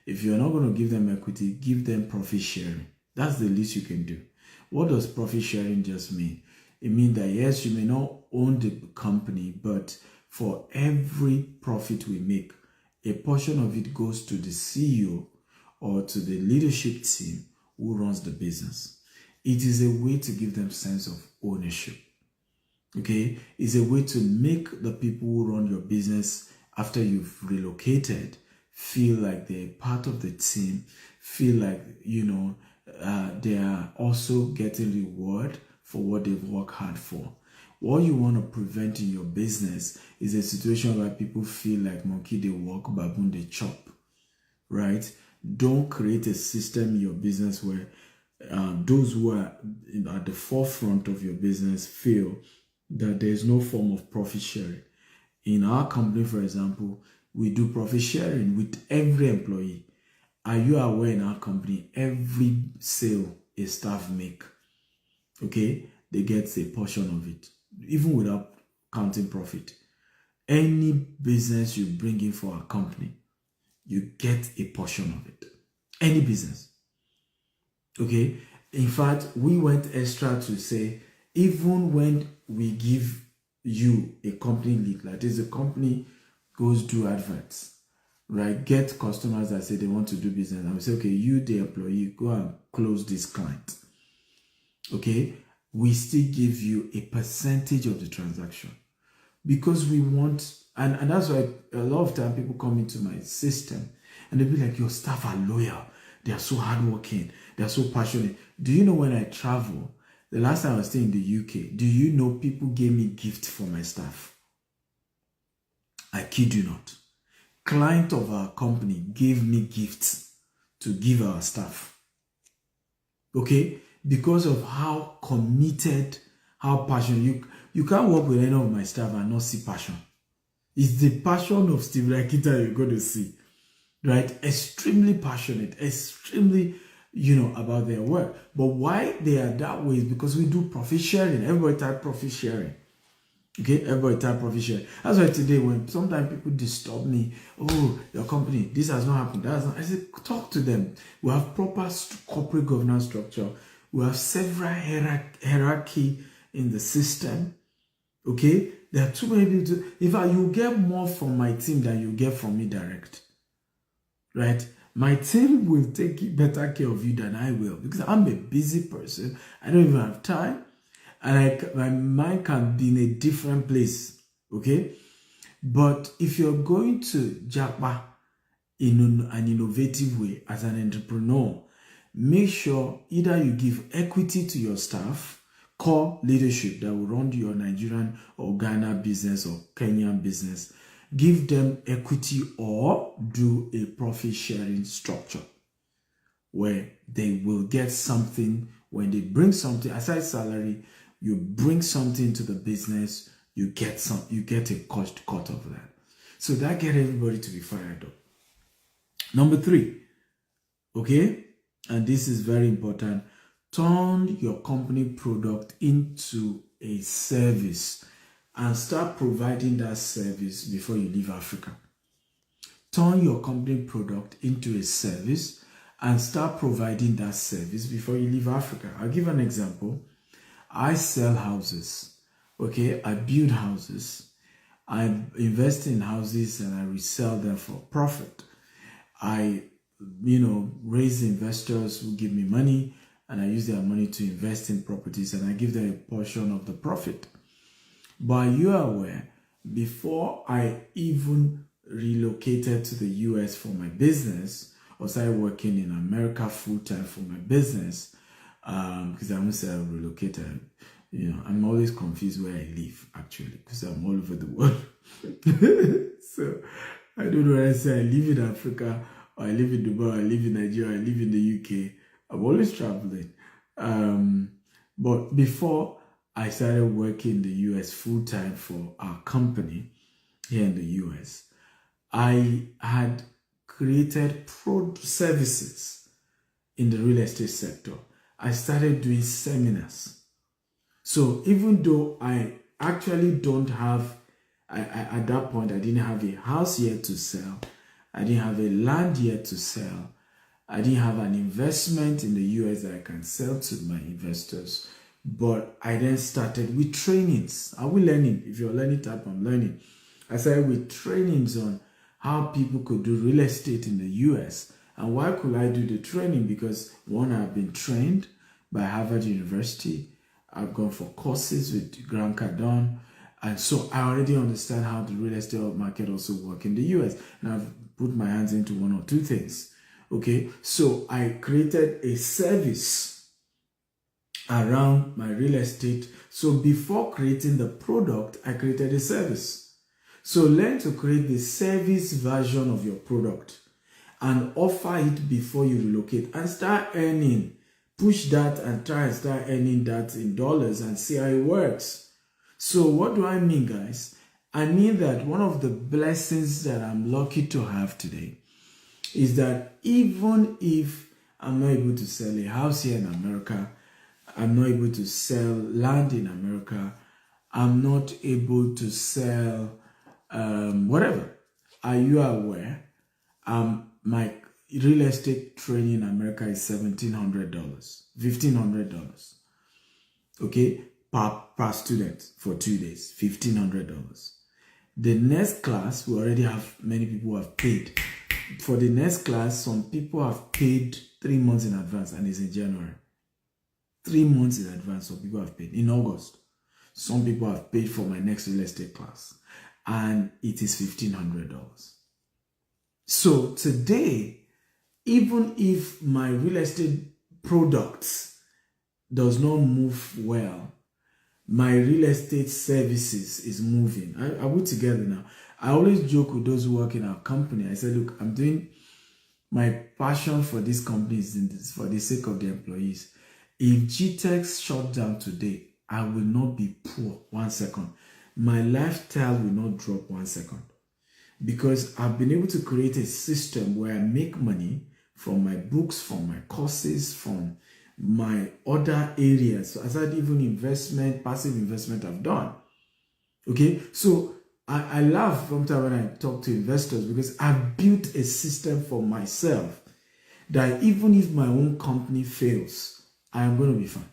If you're not going to give them equity, give them profit sharing. That's the least you can do. What does profit sharing just mean? It means that yes, you may not own the company, but for every profit we make, a portion of it goes to the CEO or to the leadership team who runs the business. It is a way to give them sense of ownership. Okay? It's a way to make the people who run your business after you've relocated feel like they're part of the team, feel like, they are also getting reward for what they've worked hard for. What you want to prevent in your business is a situation where people feel like monkey they walk, baboon they chop, right? Don't create a system in your business where those who are at the forefront of your business feel that there's no form of profit sharing. In our company, for example, we do profit sharing with every employee. Are you aware in our company, every sale a staff make, okay, they get a portion of it, even without counting profit. Any business you bring in for our company, you get a portion of it. Any business. Okay? In fact, we went extra to say, even when we give you a company lead, like this, the company goes do adverts, right? Get customers that say they want to do business. And we say, okay, you, the employee, go and close this client. Okay? We still give you a percentage of the transaction. because we want, and that's why a lot of time people come into my system and they'll be like, your staff are loyal, they are so hardworking, they are so passionate. Do you know when I travel, the last time I was staying in the UK, do you know people gave me gifts for my staff? I kid you not. Client of our company gave me gifts to give our staff. Okay? Because of how committed, how passionate. You can't work with any of my staff and not see passion. It's the passion of Steve Rakita you're going to see. Right? Extremely passionate, extremely, about their work. But why they are that way is because we do profit sharing. Everybody type profit sharing. Okay, everybody type profit sharing. That's why today, when sometimes people disturb me, oh, your company, this has not happened, that has not, I say, talk to them. We have proper corporate governance structure. We have several hierarchy in the system. Okay, there are too many people. In fact, you get more from my team than you get from me direct. Right? My team will take better care of you than I will, because I'm a busy person. I don't even have time. And my mind can be in a different place, okay? But if you're going to Japa in an innovative way as an entrepreneur, make sure either you give equity to your staff, core leadership that will run your Nigerian or Ghana business or Kenyan business, give them equity or do a profit sharing structure where they will get something when they bring something aside salary. You bring something to the business, you get a cost cut of that. So that gets everybody to be fired up. Number 3, okay, and this is very important, turn your company product into a service and start providing that service before you leave Africa. Turn your company product into a service and start providing that service before you leave Africa. I'll give an example. I sell houses, okay? I build houses. I invest in houses and I resell them for profit. I, raise investors who give me money and I use their money to invest in properties and I give them a portion of the profit. But you are aware, before I even relocated to the US for my business or started working in America full-time for my business, because I won't say I relocated. I'm always confused where I live, actually, because I'm all over the world. So I don't know where I say I live in Africa, or I live in Dubai, or I live in Nigeria, I live in the UK. I'm always traveling. But before I started working in the US full-time for our company here in the US, I had created services in the real estate sector. I started doing seminars. So even though I actually don't have, at that point, I didn't have a house yet to sell. I didn't have a land yet to sell. I didn't have an investment in the US that I can sell to my investors. But I then started with trainings. Are we learning? If you're learning type, I'm learning. I started with trainings on how people could do real estate in the US. And why could I do the training? Because one, I've been trained by Harvard University. I've gone for courses with Grant Cardone. And so I already understand how the real estate market also works in the US. And I've put my hands into one or two things. Okay, so I created a service around my real estate. So before creating the product, I created a service. So learn to create the service version of your product and offer it before you relocate and start earning. Push that and try and start earning that in dollars and see how it works. So what do I mean, guys? I mean that one of the blessings that I'm lucky to have today is that even if I'm not able to sell a house here in America, I'm not able to sell land in America, I'm not able to sell whatever. Are you aware? My real estate training in America is $1,700, $1,500. Okay, per student for 2 days, $1,500. The next class, we already have many people who have paid. For the next class, some people have paid 3 months in advance and it's in January. 3 months in advance, some people have paid in August. Some people have paid for my next real estate class, and it is $1,500. So today, even if my real estate products does not move well, my real estate services is moving. Are we together now? I always joke with those who work in our company. I say, look, I'm doing my passion for this company is for the sake of the employees. If GTEx shut down today, I will not be poor 1 second. My lifestyle will not drop 1 second. Because I've been able to create a system where I make money from my books, from my courses, from my other areas. So aside even investment, passive investment I've done. Okay, so I laugh from time when I talk to investors because I've built a system for myself that even if my own company fails, I am going to be fine.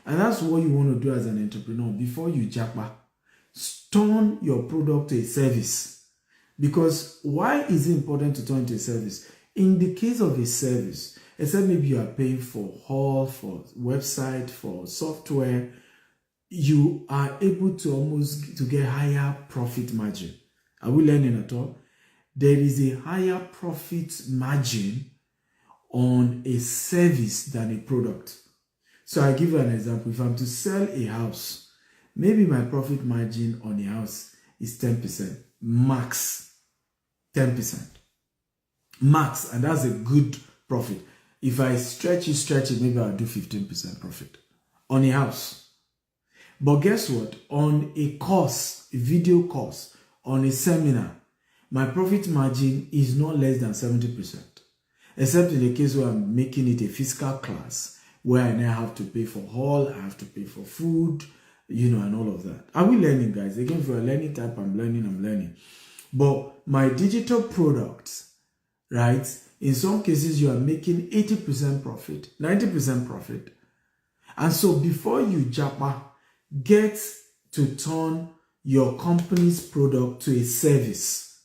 And that's what you want to do as an entrepreneur. Before you japa, turn your product to a service. Because why is it important to turn to a service? In the case of a service, except maybe you are paying for hall, for website, for software, you are able to almost to get higher profit margin. Are we learning at all? There is a higher profit margin on a service than a product. So I give you an example. If I'm to sell a house, maybe my profit margin on a house is 10%, max 10%. Max, and that's a good profit. If I stretch it, maybe I'll do 15% profit on a house. But guess what? On a course, a video course, on a seminar, my profit margin is not less than 70%. Except in the case where I'm making it a physical class, where I now have to pay for hall, I have to pay for food, and all of that. Are we learning, guys? Again, if you're a learning type, I'm learning. But my digital products, right? In some cases, you are making 80% profit, 90% profit. And so before you japa, get to turn your company's product to a service,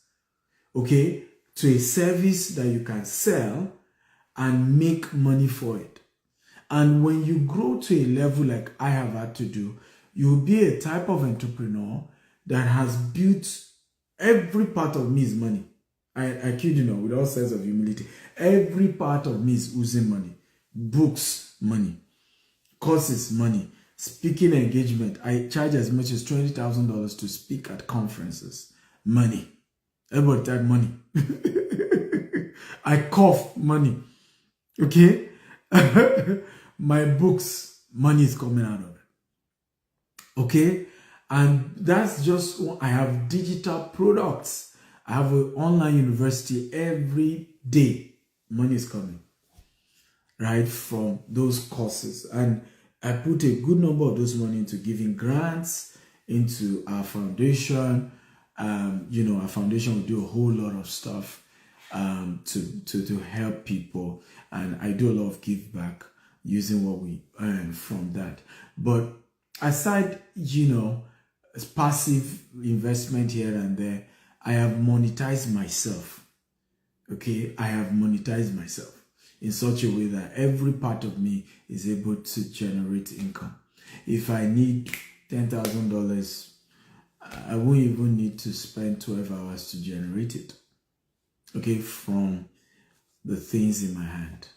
okay? To a service that you can sell and make money for it. And when you grow to a level like I have had to do, you'll be a type of entrepreneur that has built every part of me is money. I kid you not, with all sense of humility. Every part of me is oozing money. Books, money. Courses, money. Speaking engagement. I charge as much as $20,000 to speak at conferences. Money. Everybody type money. I cough, money. Okay? My books, money is coming out of it. Okay? And that's just, I have digital products. I have an online university every day. Money is coming, right, from those courses. And I put a good number of those money into giving grants, into our foundation. Our foundation will do a whole lot of stuff to help people. And I do a lot of give back using what we earn from that. But aside, passive investment here and there, I have monetized myself. Okay, I have monetized myself in such a way that every part of me is able to generate income. If I need $10,000, I won't even need to spend 12 hours to generate it. Okay, from the things in my hand.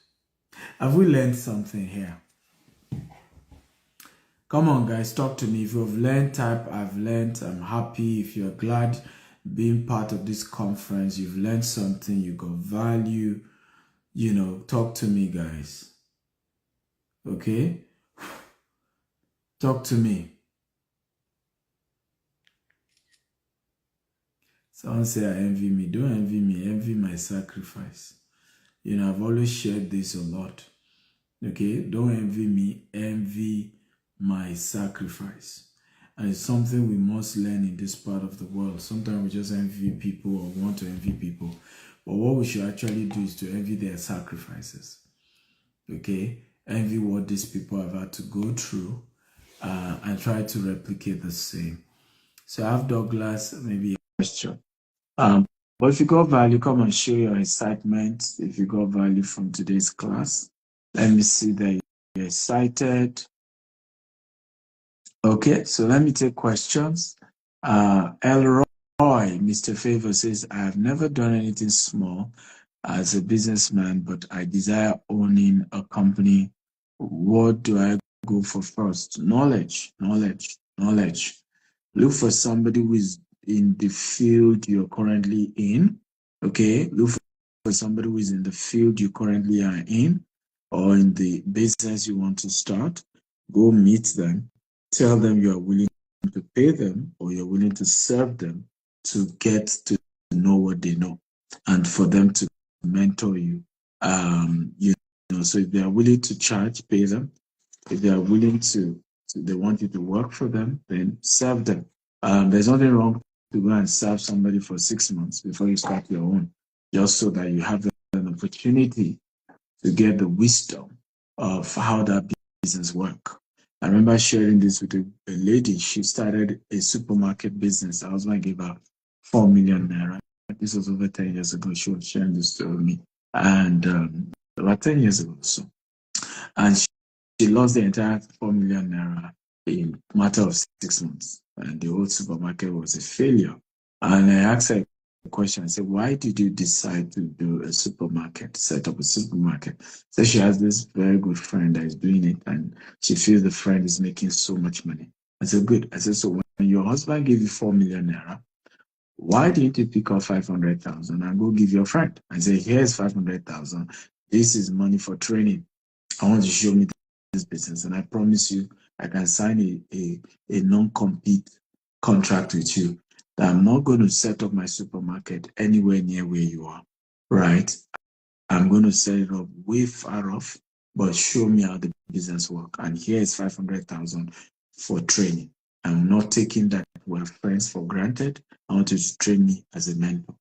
Have we learned something here? Come on, guys, talk to me. If you've learned, type I've learned. I'm happy. If you're glad being part of this conference, you've learned something, you got value, talk to me, guys. Okay? Talk to me. Someone say I envy me. Don't envy me. Envy my sacrifice. I've always shared this a lot. Okay? Don't envy me. Envy my sacrifice. And it's something we must learn in this part of the world. Sometimes we just envy people or want to envy people. But what we should actually do is to envy their sacrifices. Okay? Envy what these people have had to go through and try to replicate the same. So I have Douglas, maybe a question. But if you got value, come and show your excitement. If you got value from today's class, let me see that you're excited. Okay, so let me take questions. Elroy, Mr. Favor says, I have never done anything small as a businessman, but I desire owning a company. What do I go for first? Knowledge, knowledge, knowledge. Look for somebody who is in the field you're currently in. Okay, look for somebody who is in the field you currently are in or in the business you want to start. Go meet them. Tell them you are willing to pay them or you're willing to serve them to get to know what they know and for them to mentor you. You know, so if they are willing to charge, pay them. If they are willing to they want you to work for them, then serve them. There's nothing wrong to go and serve somebody for 6 months before you start your own, just so that you have an opportunity to get the wisdom of how that business work. I remember sharing this with a lady. She started a supermarket business. Her husband gave her 4 million naira. This was over 10 years ago. She was sharing this with me. And about 10 years ago. So, and she lost the entire 4 million naira in a matter of 6 months. And the whole supermarket was a failure. And I asked her a question. I said, why did you decide to do a supermarket, set up a supermarket? So she has this very good friend that is doing it, and she feels the friend is making so much money. I said, good. I said, so when your husband gave you 4 million naira, why didn't you pick up 500,000 and go give your friend? I said, here's 500,000. This is money for training. I want to show me this business, and I promise you, I can sign a non-compete contract with you that I'm not going to set up my supermarket anywhere near where you are, right? I'm going to set it up way far off, but show me how the business work. And here is 500,000 for training. I'm not taking that we're friends for granted. I want you to train me as a mentor.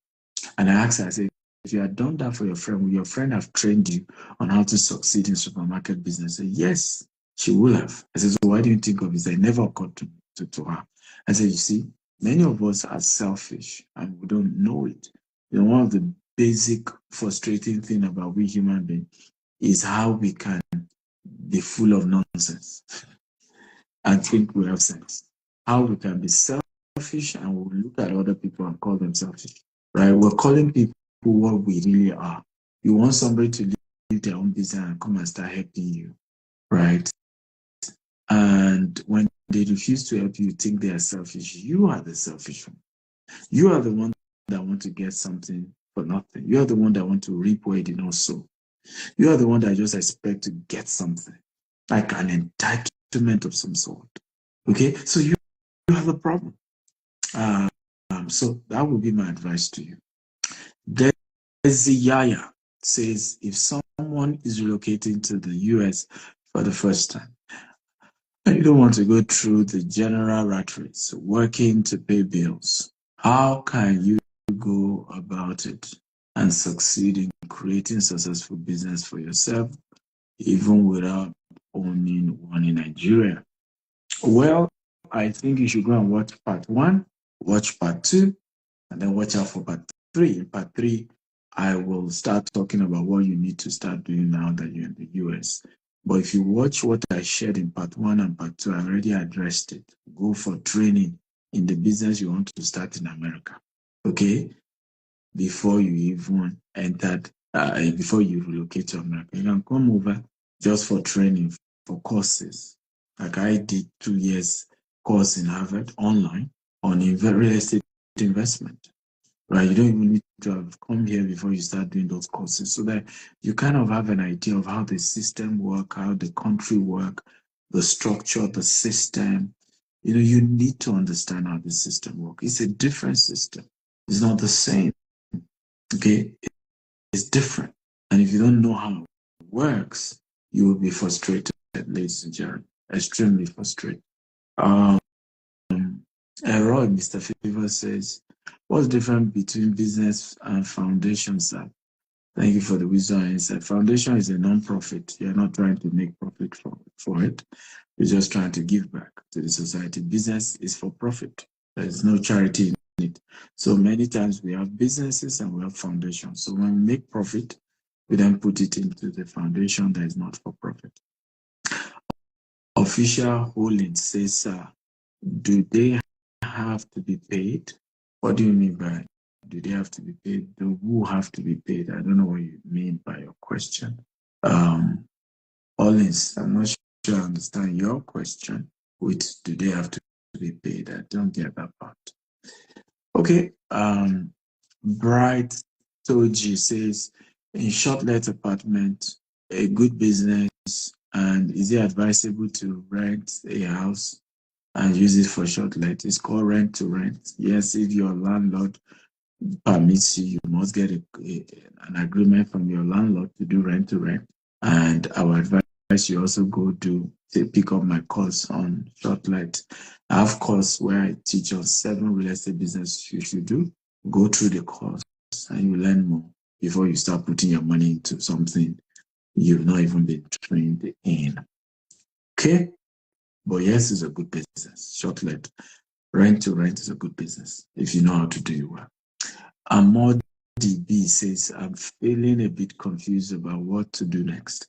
And I asked her, I said, if you had done that for your friend, would your friend have trained you on how to succeed in supermarket business? I said, yes, she will have. I said, so why do you think of this? It never occurred to her. I said, you see, many of us are selfish and we don't know it. You know, one of the basic frustrating thing about we human beings is how we can be full of nonsense and think we have sense. How we can be selfish and we look at other people and call them selfish, right? We're calling people what we really are. You want somebody to leave their own business and come and start helping you, right? And when they refuse to help you, think they are selfish. You are the selfish one. You are the one that want to get something for nothing. You are the one that want to reap where you did not sow. You are the one that just expect to get something, like an entitlement of some sort. Okay, so you have a problem. So that would be my advice to you. Desi Yaya says, if someone is relocating to the US for the first time, and you don't want to go through the general rat race, working to pay bills, how can you go about it and succeed in creating successful business for yourself, even without owning one in Nigeria? Well, I think you should go and watch part 1, watch part 2, and then watch out for part 3. In part 3, I will start talking about what you need to start doing now that you're in the US. But if you watch what I shared in part 1 and part 2, I already addressed it. Go for training in the business you want to start in America. Okay? Before you even entered, before you relocate to America. You can come over just for training, for courses. Like I did 2 years course in Harvard online on real estate investment, right? You don't even need to have come here before you start doing those courses so that you kind of have an idea of how the system work, how the country work, the structure, the system. You know, you need to understand how the system works. It's a different system. It's not the same. Okay? It's different. And if you don't know how it works, you will be frustrated, ladies and gentlemen. Extremely frustrated. Roy, Mr. Favor says, what's the difference between business and foundation, sir? Thank you for the wisdom and insight. Foundation is a non-profit. You're not trying to make profit for it. You're just trying to give back to the society. Business is for profit. There's no charity in it. So many times we have businesses and we have foundations. So when we make profit, we then put it into the foundation that is not for profit. Official Holdings says, do they have to be paid? What do you mean by do they have to be paid? Do who have to be paid? I don't know what you mean by your question. Holdings, I'm not sure I understand your question. With do they have to be paid? I don't get that part. Okay. Bright Toji says, in short-let apartment, a good business, and is it advisable to rent a house and use it for short-let? It's called rent to rent. Yes, if your landlord permits you, you must get an agreement from your landlord to do rent to rent. And our advice, you also go pick up my course on short-let. I have course where I teach on 7 real estate business you should do. Go through the course and you learn more before you start putting your money into something you've not even been trained in. Okay? But yes, it's a good business. Short-let. Rent to rent is a good business if you know how to do it well. Amod DB says, I'm feeling a bit confused about what to do next.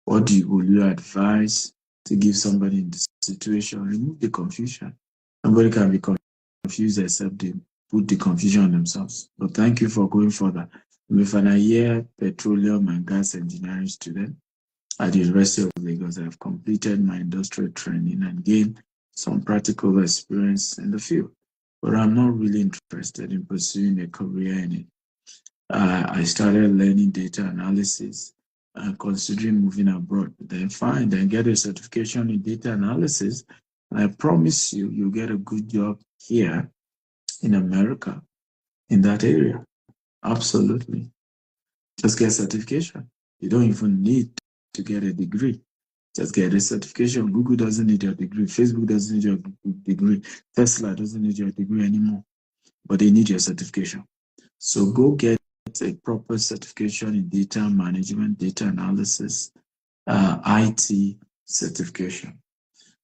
What will you advise to give somebody in this situation? Remove the confusion. Nobody can be confused except they put the confusion on themselves. But thank you for going further. I'm a final year petroleum and gas engineering student at the University of Lagos. I've completed my industrial training and gained some practical experience in the field, but I'm not really interested in pursuing a career in it. I started learning data analysis and considering moving abroad. Then fine, then get a certification in data analysis. And I promise you, you'll get a good job here in America, in that area. Absolutely. Just get certification. You don't even need to get a degree. Just get a certification. Google doesn't need your degree. Facebook doesn't need your degree. Tesla doesn't need your degree anymore. But they need your certification. So go get a proper certification in data management, data analysis, IT certification.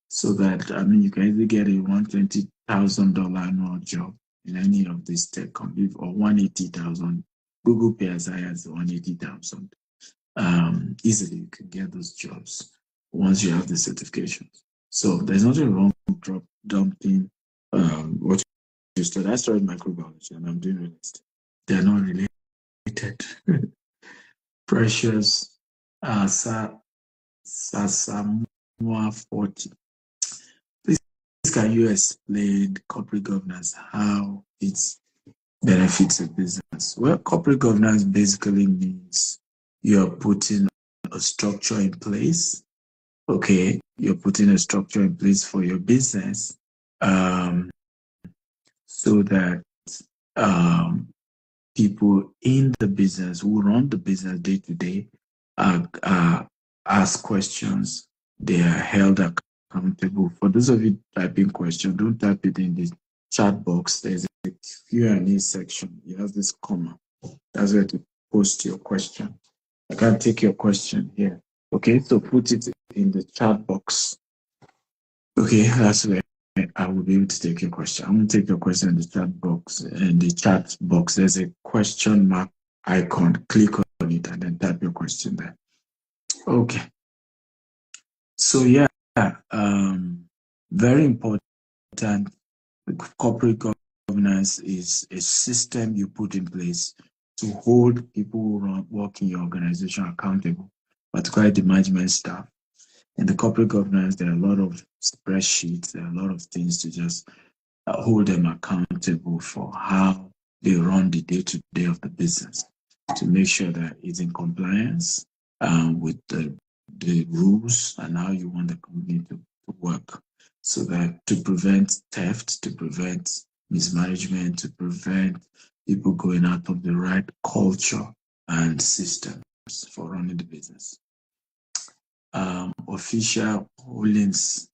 So that, you can either get a $120,000 annual job in any of these tech companies or $180,000. Google pay as high as $180,000. Easily you can get those jobs once you have the certifications. So there's nothing wrong with dumping what you studied. I studied microbiology and I'm doing real estate. They're not related. Precious Sasamua 40. Please, can you explain corporate governance, how it benefits a business? Well, corporate governance basically means you're putting a structure in place. Okay, you're putting a structure in place for your business so that people in the business who run the business day to day ask questions. They are held accountable. For those of you typing questions, don't type it in the chat box. There's a Q&A section. You have this comma. That's where to post your question. I can't take your question here. Okay, so put it in the chat box. Okay, that's where I will be able to take your question. I'm going to take your question in the chat box. In the chat box, there's a question mark icon. Click on it and then type your question there. Okay. So yeah, very important. Corporate governance is a system you put in place to hold people who work in your organization accountable, particularly the management staff. In the corporate governance, there are a lot of spreadsheets, there are a lot of things to just hold them accountable for how they run the day-to-day of the business to make sure that it's in compliance with the rules and how you want the company to work, so that to prevent theft, to prevent mismanagement, to prevent people going out of the right culture and systems for running the business. Official Holdings,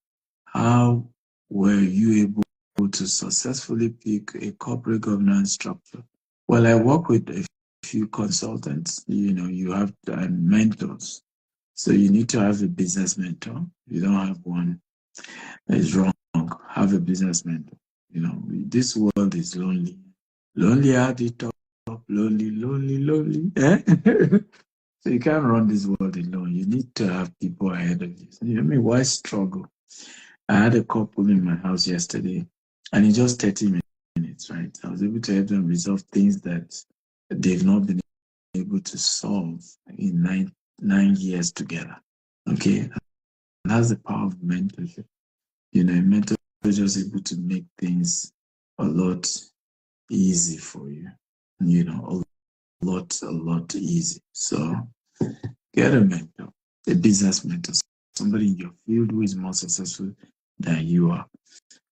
how were you able to successfully pick a corporate governance structure? Well, I work with a few consultants. You have mentors. So you need to have a business mentor. If you don't have one, it's wrong. Have a business mentor. This world is lonely. Lonely at the top. Lonely, lonely, lonely. Eh? So you can't run this world alone. You need to have people ahead of you. Why struggle? I had a couple in my house yesterday, and in just 30 minutes, right, I was able to help them resolve things that they've not been able to solve in nine years together. Okay, and that's the power of mentorship. A mentor is just able to make things a lot easy for you. A lot easy. So get a mentor, a business mentor, somebody in your field who is more successful than you are.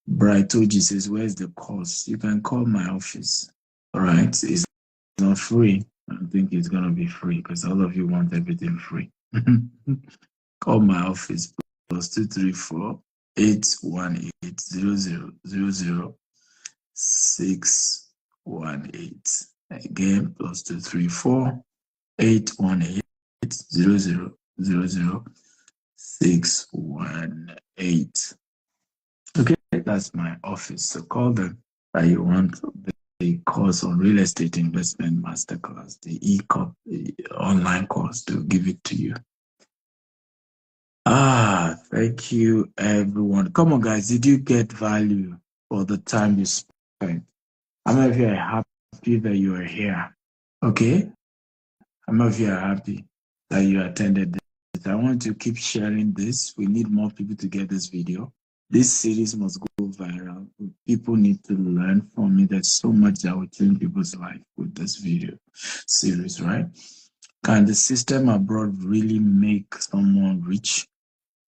Bright Oji says, where's the course? You can call my office. All right. It's not free. I don't think it's going to be free because all of you want everything free. Call my office +234 818 000618. Again, +234 818 000618. Okay, that's my office. So call them that you want the course on real estate investment masterclass, the the online course, to give it to you. Thank you, everyone. Come on, guys. Did you get value for the time you spent? How many of you are happy that you are here? Okay. How many of you are happy that you attended this? I want to keep sharing this. We need more people to get this video. This series must go viral. People need to learn from it. There's so much that will change people's life with this video series, right? Can the system abroad really make someone rich?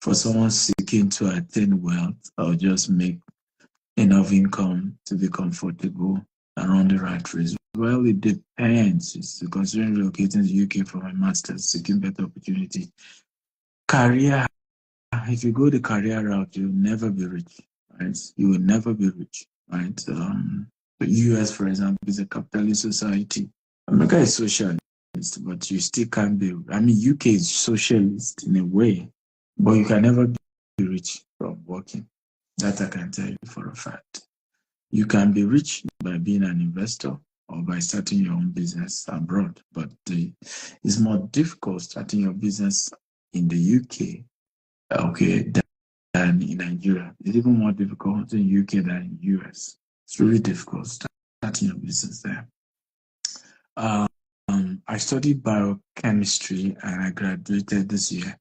For someone seeking to attain wealth or just make enough income to be comfortable and run the right race? Well, it depends. It's considering relocating to the UK for my master's, seeking better opportunity. Career, if you go the career route, you'll never be rich, right? You will never be rich, right? The US, for example, is a capitalist society. America is socialist, but you still can't be. I mean, UK is socialist in a way, but you can never be rich from working. That I can tell you for a fact. You can be rich by being an investor or by starting your own business abroad, but it's more difficult starting your business in the UK, okay, than in Nigeria. It's even more difficult in UK than in US. It's really difficult starting your business there. I studied biochemistry and I graduated this year.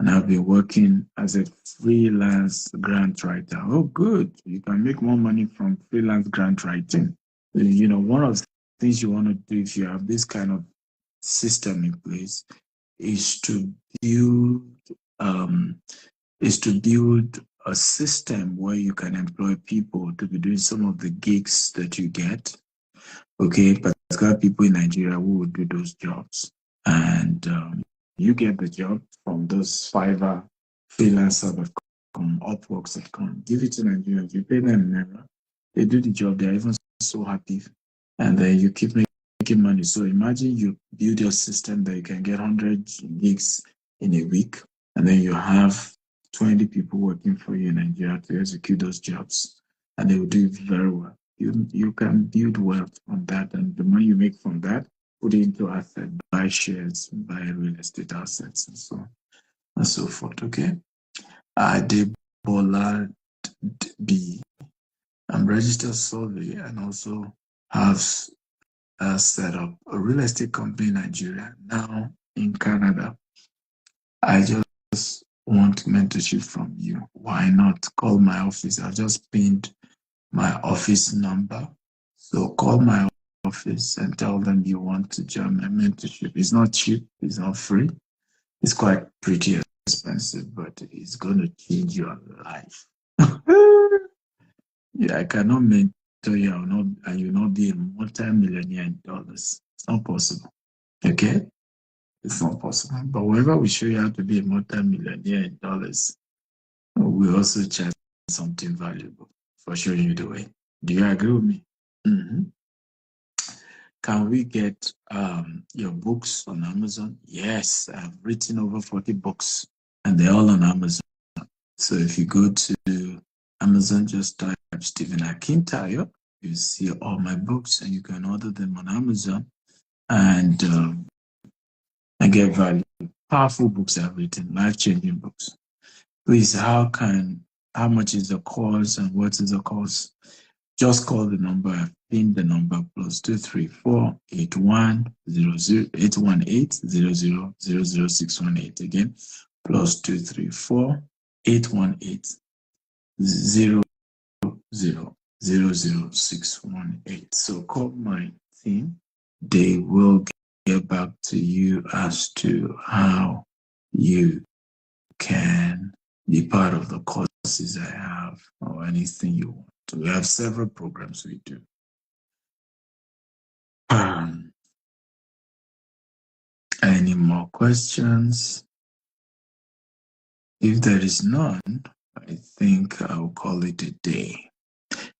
And I've been working as a freelance grant writer. Oh, good. You can make more money from freelance grant writing. One of the things you want to do if you have this kind of system in place is to build a system where you can employ people to be doing some of the gigs that you get. Okay, but there's got people in Nigeria who will do those jobs. And you get the job from those Fiverr freelancer.com, Upworks.com. Give it to Nigerians. You pay them Naira. They do the job. They're even so happy. And then you keep making money. So imagine you build your system that you can get 100 gigs in a week. And then you have 20 people working for you in Nigeria to execute those jobs. And they will do it very well. You can build wealth on that. And the money you make from that, put it into assets, buy shares, buy real estate assets, and so on and so forth. Okay. Adebola B. I'm registered solely and also have set up a real estate company in Nigeria. Now in Canada, I just want mentorship from you. Why not call my office? I've just pinned my office number. So call my office and tell them you want to join my mentorship. It's not cheap, it's not free. It's quite pretty expensive, but it's going to change your life. Yeah, I cannot mentor you and you'll not be a multi-millionaire in dollars. It's not possible. Okay? It's not possible. But whenever we show you how to be a multi-millionaire in dollars, we also charge something valuable for showing you the way. Do you agree with me? Mm-hmm. Can we get your books on Amazon? Yes, I've written over 40 books and they're all on Amazon. So if you go to Amazon, just type Stephen Akintayo, you see all my books and you can order them on Amazon and get value. Powerful books I've written, life-changing books. Please, how can how much is the course and what is the course, just call the number. I've pinned the number +234-818-00000618. Again, +234-818-00000618. So call my team. They will get back to you as to how you can be part of the courses I have or anything you want. We have several programs we do. Any more questions? If there is none, I think I'll call it a day.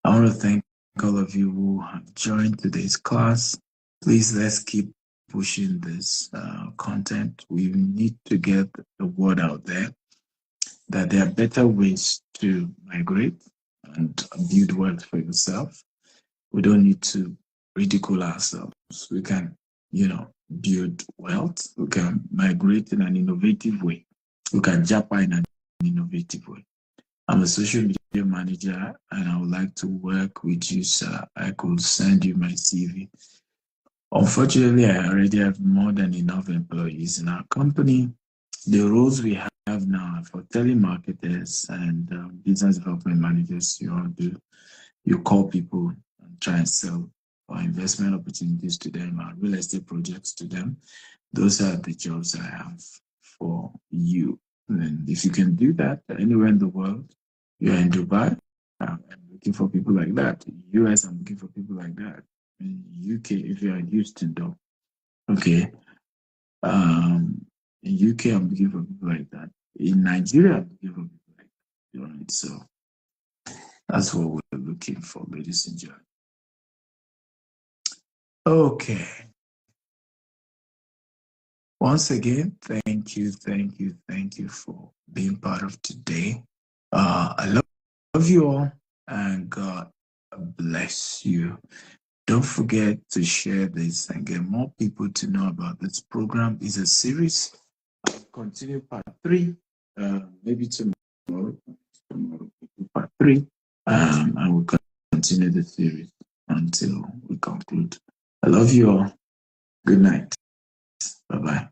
I want to thank all of you who have joined today's class. Please, let's keep pushing this content. We need to get the word out there that there are better ways to migrate and build wealth for yourself. We don't need to ridicule ourselves. We can, build wealth. We can migrate in an innovative way. We can Japa in an innovative way. I'm a social media manager and I would like to work with you, sir. I could send you my CV. Unfortunately, I already have more than enough employees in our company. The roles we have now are for telemarketers and business development managers. You call people and try and sell or investment opportunities to them or real estate projects to them. Those are the jobs I have for you. And if you can do that anywhere in the world, you're in Dubai, I'm looking for people like that. In the US, I'm looking for people like that. In UK, if you're in Houston, though, okay. In UK, I'm looking for people like that. In Nigeria, I'm looking for people like that. Right? So that's what we're looking for, ladies and gentlemen. Okay. Once again, thank you for being part of today. I love you all, and God bless you. Don't forget to share this and get more people to know about this program. It's a series. I'll continue part 3, maybe tomorrow, part 3. I will continue the series until we conclude. I love you all. Good night. Bye-bye.